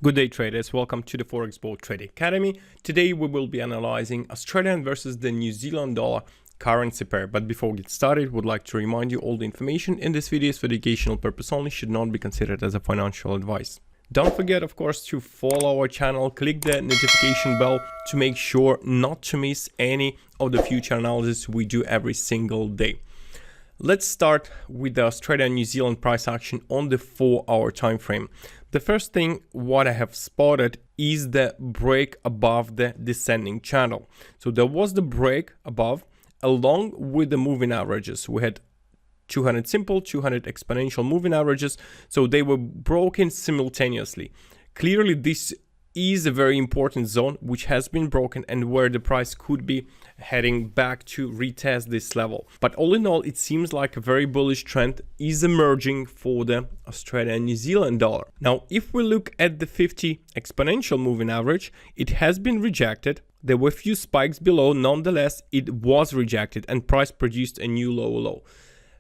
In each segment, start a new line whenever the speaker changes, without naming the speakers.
Good day traders, welcome to the Forex Board Trading Academy. Today we will be analyzing Australian versus the New Zealand dollar currency pair. But before we get started, would like to remind you all the information in this video is for educational purpose only, should not be considered as a financial advice. Don't forget, of course, to follow our channel, click the notification bell to make sure not to miss any of the future analysis we do every single day. Let's start with the Australia-New Zealand price action on the 4-hour time frame. The first thing what I have spotted is the break above the descending channel. So there was the break above along with the moving averages. We had 200 simple, 200 exponential moving averages. So they were broken simultaneously. Clearly, this is a very important zone which has been broken and where the price could be heading back to retest this level. But all in all, it seems like a very bullish trend is emerging for the Australia and New Zealand dollar. Now, if we look at the 50 exponential moving average, it has been rejected. There were a few spikes below. Nonetheless, it was rejected and price produced a new low.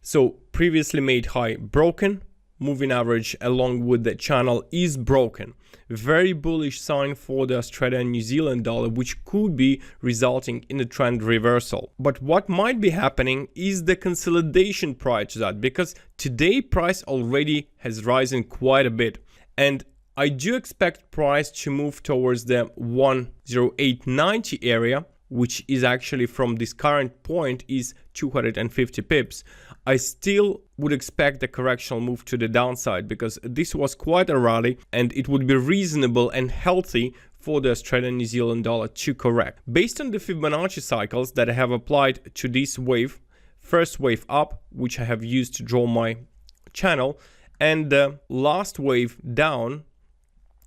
So previously made high broken, moving average along with the channel is broken. Very bullish sign for the Australia and New Zealand dollar, which could be resulting in a trend reversal. But what might be happening is the consolidation prior to that, because today price already has risen quite a bit. And I do expect price to move towards the 108.90 area, which is actually from this current point is 250 pips. I still would expect a correctional move to the downside because this was quite a rally and it would be reasonable and healthy for the Australian New Zealand dollar to correct. Based on the Fibonacci cycles that I have applied to this wave, first wave up, which I have used to draw my channel, and the last wave down,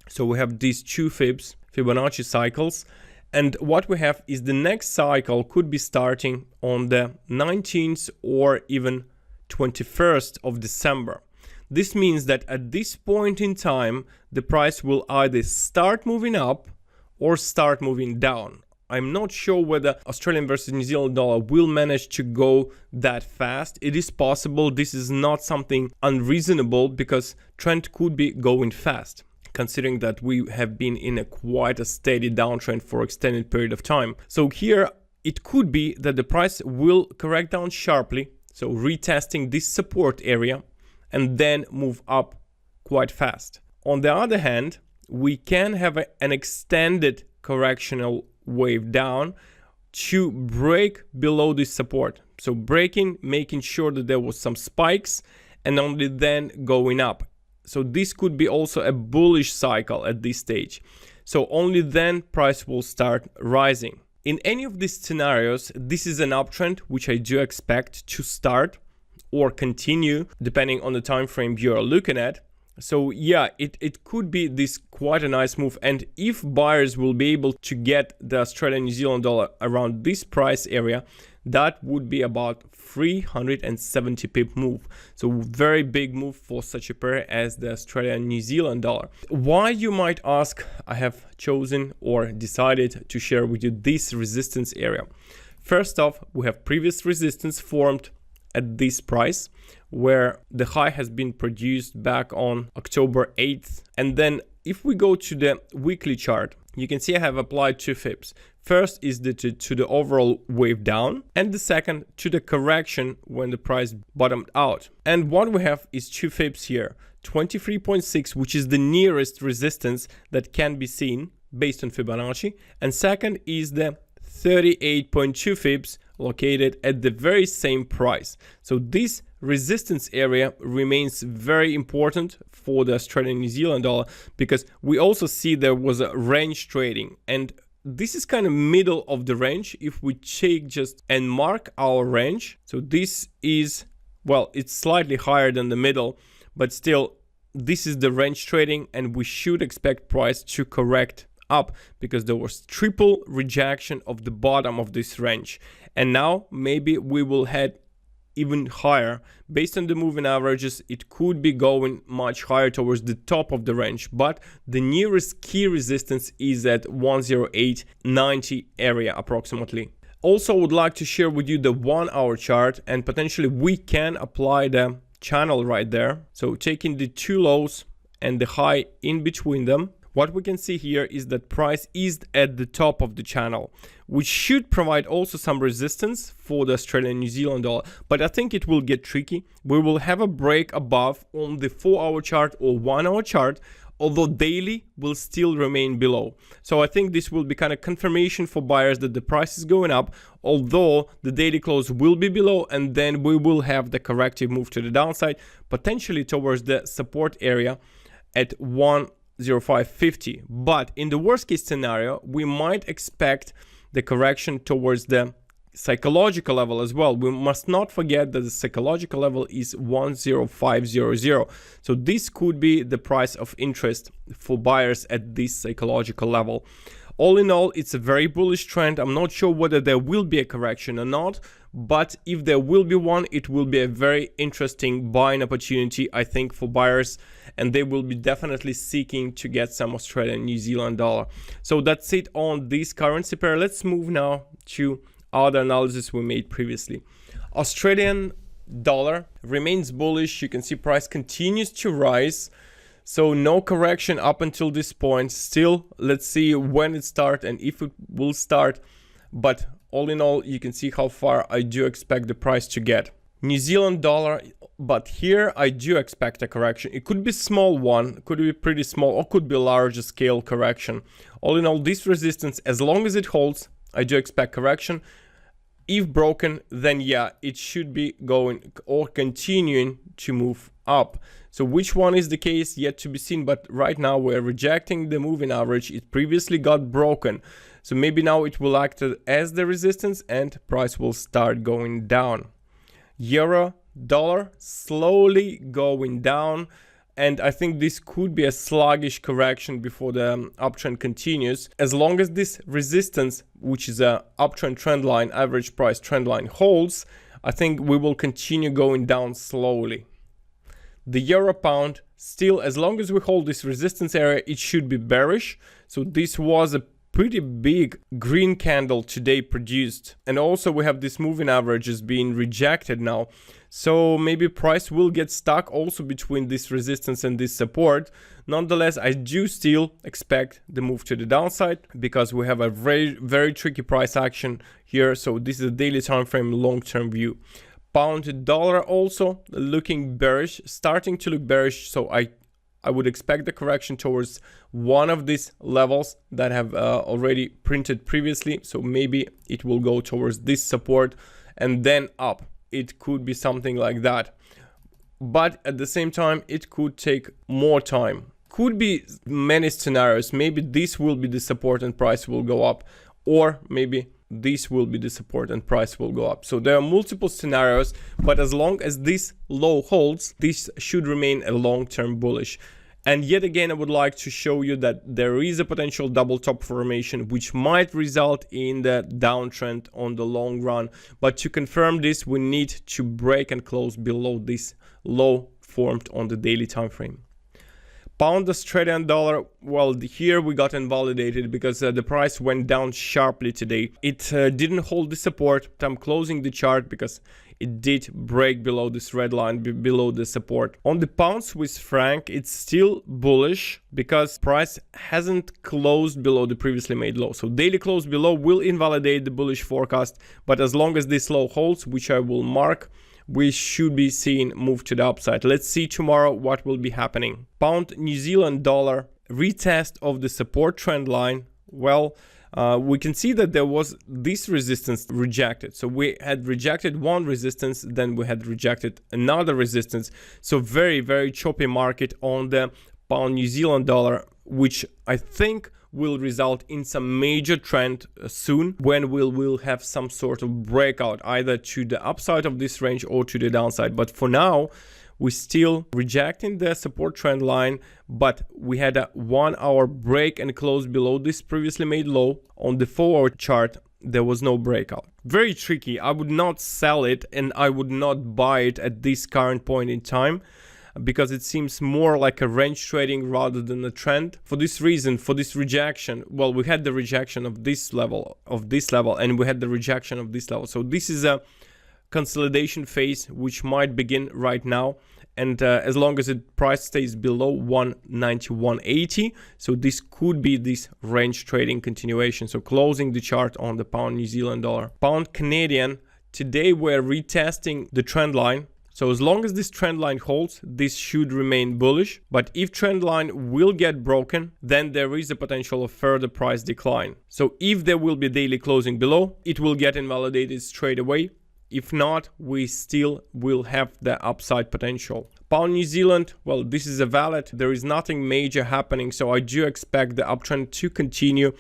so we have these two Fibonacci cycles. And what we have is the next cycle could be starting on the 19th or even 21st of December. This means that at this point in time, the price will either start moving up or start moving down. I'm not sure whether Australian versus New Zealand dollar will manage to go that fast. It is possible. This is not something unreasonable because trend could be going fast, considering that we have been in quite a steady downtrend for extended period of time. So here it could be that the price will correct down sharply, so retesting this support area and then move up quite fast. On the other hand, we can have an extended correctional wave down to break below this support. So breaking, making sure that there was some spikes and only then going up. So this could be also a bullish cycle at this stage. So only then price will start rising. In any of these scenarios, this is an uptrend which I do expect to start or continue depending on the time frame you are looking at. So yeah, it could be this quite a nice move. And if buyers will be able to get the Australian New Zealand dollar around this price area, that would be about 370 pip move. So very big move for such a pair as the Australian New Zealand dollar. Why, you might ask, I have chosen or decided to share with you this resistance area. First off, we have previous resistance formed at this price where the high has been produced back on October 8th. And then if we go to the weekly chart, you can see I have applied two Fips. First is to the overall wave down, and the second to the correction when the price bottomed out. And what we have is two Fips here, 23.6, which is the nearest resistance that can be seen based on Fibonacci. And second is the 38.2 Fips located at the very same price. So this resistance area remains very important for the Australian New Zealand dollar because we also see there was a range trading, and this is kind of middle of the range. If we take just and mark our range, so this is, well, it's slightly higher than the middle, but still this is the range trading, and we should expect price to correct up because there was triple rejection of the bottom of this range. And now maybe we will head even higher. Based on the moving averages, it could be going much higher towards the top of the range, but the nearest key resistance is at 108.90 area approximately. Also, I would like to share with you the 1 hour chart, and potentially we can apply the channel right there. So taking the two lows and the high in between them, what we can see here is that price is at the top of the channel, which should provide also some resistance for the Australian New Zealand dollar. But I think it will get tricky. We will have a break above on the 4-hour chart or 1-hour chart, although daily will still remain below. So I think this will be kind of confirmation for buyers that the price is going up, although the daily close will be below, and then we will have the corrective move to the downside, potentially towards the support area at 105.50. But in the worst case scenario, we might expect the correction towards the psychological level as well. We must not forget that the psychological level is 105.00. So this could be the price of interest for buyers at this psychological level. All in all, it's a very bullish trend. I'm not sure whether there will be a correction or not, but if there will be one, it will be a very interesting buying opportunity, I think, for buyers, and they will be definitely seeking to get some Australian New Zealand dollar. So that's it on this currency pair. Let's move now to other analysis we made previously. Australian dollar remains bullish. You can see price continues to rise. So no correction up until this point. Still, let's see when it starts and if it will start. But all in all, you can see how far I do expect the price to get. New Zealand dollar, but here I do expect a correction. It could be small one, could be pretty small, or could be larger scale correction. All in all, this resistance, as long as it holds, I do expect correction. If broken, then yeah, it should be going or continuing to move up. So which one is the case, yet to be seen, but right now we're rejecting the moving average. It previously got broken, so maybe now it will act as the resistance and price will start going down. Euro dollar slowly going down, and I think this could be a sluggish correction before the uptrend continues. As long as this resistance, which is a uptrend trend line, average price trend line, holds, I think we will continue going down slowly. The euro pound, still, as long as we hold this resistance area, it should be bearish. So this was a pretty big green candle today produced, and also we have this moving averages being rejected now. So maybe price will get stuck also between this resistance and this support. Nonetheless, I do still expect the move to the downside because we have a very tricky price action here. So this is a daily time frame, long-term view. Pound dollar also looking bearish, starting to look bearish. So I would expect the correction towards one of these levels that have already printed previously. So maybe it will go towards this support and then up. It could be something like that. But at the same time, it could take more time. Could be many scenarios. Maybe this will be the support and price will go up, or maybe this will be the support and price will go up. So there are multiple scenarios, but as long as this low holds, this should remain a long-term bullish. And yet again, I would like to show you that there is a potential double top formation, which might result in the downtrend on the long run. But to confirm this, we need to break and close below this low formed on the daily time frame. Pound Australian dollar, well, here we got invalidated because the price went down sharply today. It didn't hold the support. I'm closing the chart because it did break below this red line, below the support. On the pound Swiss franc, it's still bullish because price hasn't closed below the previously made low. So daily close below will invalidate the bullish forecast, but as long as this low holds, which I will mark, we should be seeing move to the upside. Let's see tomorrow what will be happening. Pound New Zealand dollar, retest of the support trend line. Well, we can see that there was this resistance rejected. So we had rejected one resistance, then we had rejected another resistance. So very choppy market on the pound New Zealand dollar, which I think will result in some major trend soon when we will have some sort of breakout either to the upside of this range or to the downside. But for now, we're still rejecting the support trend line, but we had a 1 hour break and close below this previously made low. On the 4 hour chart, there was no breakout. Very tricky. I would not sell it and I would not buy it at this current point in time, because it seems more like a range trading rather than a trend. For this reason, for this rejection, well, we had the rejection of this level, and we had the rejection of this level. So this is a consolidation phase which might begin right now, and as long as the price stays below 191.80, so this could be this range trading continuation. So closing the chart on the pound New Zealand dollar. Pound Canadian, today we're retesting the trend line. So as long as this trend line holds, this should remain bullish. But if trend line will get broken, then there is a potential of further price decline. So if there will be daily closing below, it will get invalidated straight away. If not, we still will have the upside potential. Pound New Zealand, well, this is a valid. There is nothing major happening, so I do expect the uptrend to continue.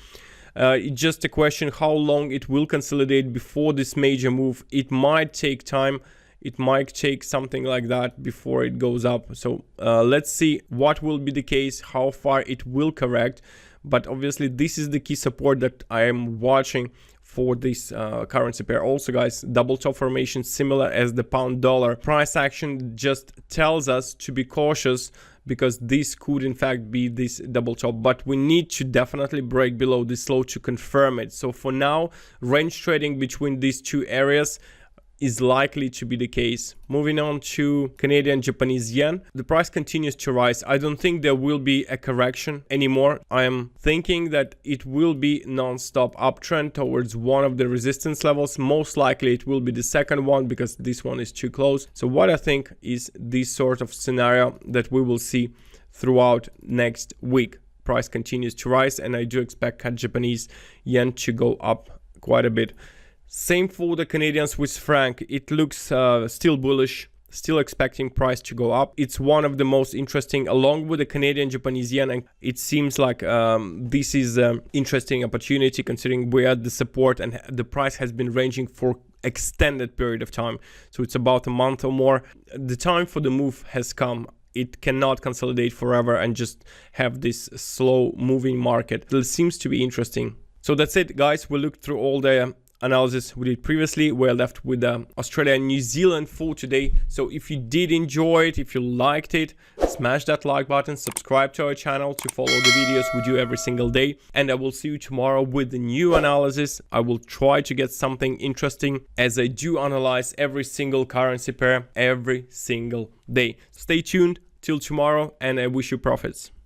It's just a question how long it will consolidate before this major move. It might take time. It might take something like that before it goes up. So let's see what will be the case, how far it will correct. But obviously this is the key support that I am watching for this currency pair. Also guys, double top formation similar as the pound dollar. Price action just tells us to be cautious because this could in fact be this double top, but we need to definitely break below this low to confirm it. So for now, range trading between these two areas is likely to be the case. Moving on to Canadian Japanese yen, the price continues to rise. I don't think there will be a correction anymore. I am thinking that it will be non-stop uptrend towards one of the resistance levels. Most likely it will be the second one because this one is too close. So what I think is this sort of scenario that we will see throughout next week. Price continues to rise and I do expect Japanese yen to go up quite a bit. Same for the Canadian Swiss franc. It looks still bullish, still expecting price to go up. It's one of the most interesting along with the Canadian Japanese yen, and it seems like this is an interesting opportunity considering we are at the support and the price has been ranging for extended period of time. So it's about a month or more. The time for the move has come. It cannot consolidate forever and just have this slow moving market. It seems to be interesting. So that's it guys. We looked through all the analysis we did previously. We're left with Australia and New Zealand for today. So if you did enjoy it, if you liked it, smash that like button, subscribe to our channel to follow the videos we do every single day, and I will see you tomorrow with the new analysis. I will try to get something interesting as I do analyze every single currency pair every single day. Stay tuned till tomorrow and I wish you profits.